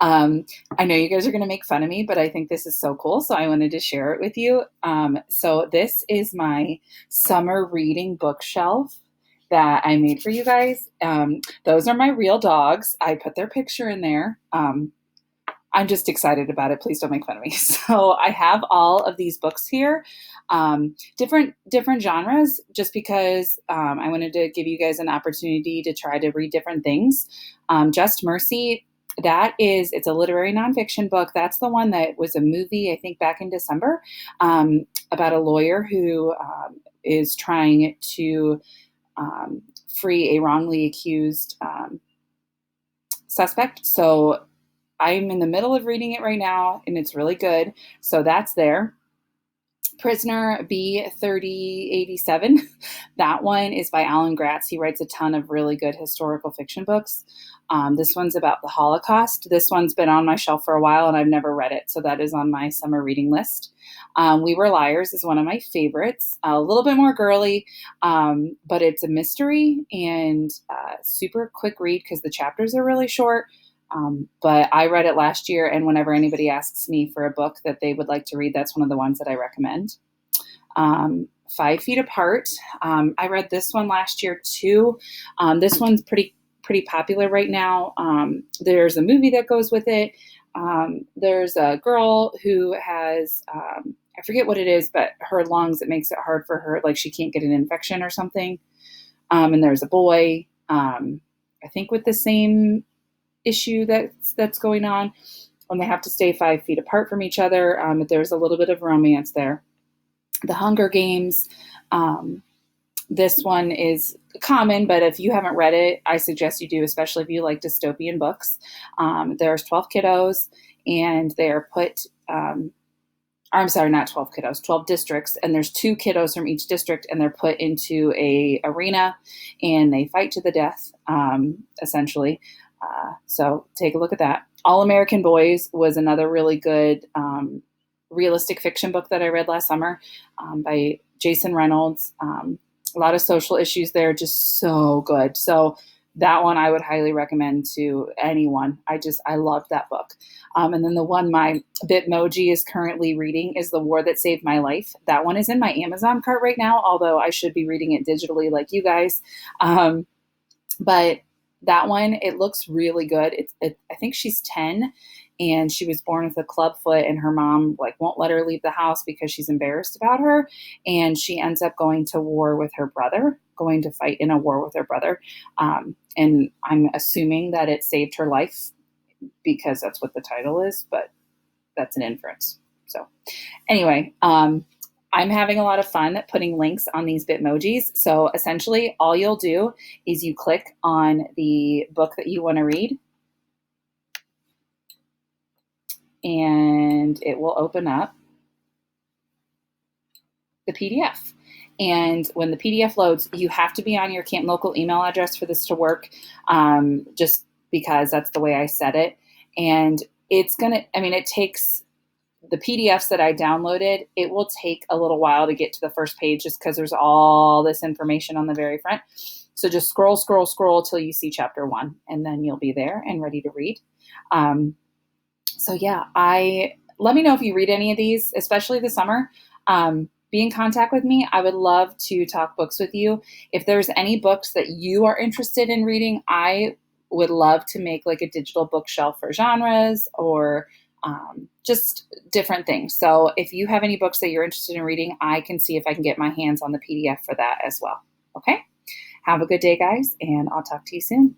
I know you guys are going to make fun of me, but I think this is so cool. So I wanted to share it with you. So this is my summer reading bookshelf that I made for you guys. Those are my real dogs. I put their picture in there. I'm just excited about it. Please don't make fun of me. So I have all of these books here, different genres, just because I wanted to give you guys an opportunity to try to read different things. Just Mercy, it's a literary nonfiction book. That's the one that was a movie, I think, back in December, about a lawyer who is trying to free a wrongly accused suspect. So I'm in the middle of reading it right now, and it's really good. So that's there. Prisoner B3087. That one is by Alan Gratz. He writes a ton of really good historical fiction books. This one's about the Holocaust. This one's been on my shelf for a while, and I've never read it. So that is on my summer reading list. We Were Liars is one of my favorites. A little bit more girly, but it's a mystery and super quick read because the chapters are really short. But I read it last year, and whenever anybody asks me for a book that they would like to read, that's one of the ones that I recommend. 5 Feet Apart. I read this one last year too. This one's pretty popular right now. There's a movie that goes with it. There's a girl who has, I forget what it is, but her lungs, it makes it hard for her, like she can't get an infection or something. And there's a boy, I think with the same issue that's going on, and they have to stay 5 feet apart from each other. But there's a little bit of romance there. The Hunger Games. This one is common, but if you haven't read it, I suggest you do, especially if you like dystopian books. There's 12 kiddos, and they are put, I'm sorry, not 12 kiddos, 12 districts, and there's 2 kiddos from each district, and they're put into a arena, and they fight to the death, essentially. So take a look at that. All American Boys was another really good realistic fiction book that I read last summer by Jason Reynolds. A lot of social issues there, just so good. So that one I would highly recommend to anyone. I loved that book. And then the one my Bitmoji is currently reading is The War That Saved My Life. That one is in my Amazon cart right now, although I should be reading it digitally like you guys. But that one, it looks really good. I think she's 10, and she was born with a club foot, and her mom won't let her leave the house because she's embarrassed about her. And she ends up going to war with her brother, going to fight in a war with her brother. And I'm assuming that it saved her life because that's what the title is, but that's an inference. So anyway, I'm having a lot of fun putting links on these Bitmojis. So essentially all you'll do is you click on the book that you want to read, and it will open up the PDF. And when the PDF loads, you have to be on your Canton Local email address for this to work, just because that's the way I set it. And it takes the PDFs that I downloaded, it will take a little while to get to the first page just because there's all this information on the very front. So just scroll till you see chapter 1, and then you'll be there and ready to read. So yeah, let me know if you read any of these, especially this summer. Be in contact with me. I would love to talk books with you. If there's any books that you are interested in reading, I would love to make a digital bookshelf for genres or just different things. So if you have any books that you're interested in reading, I can see if I can get my hands on the PDF for that as well. Okay? Have a good day, guys, and I'll talk to you soon.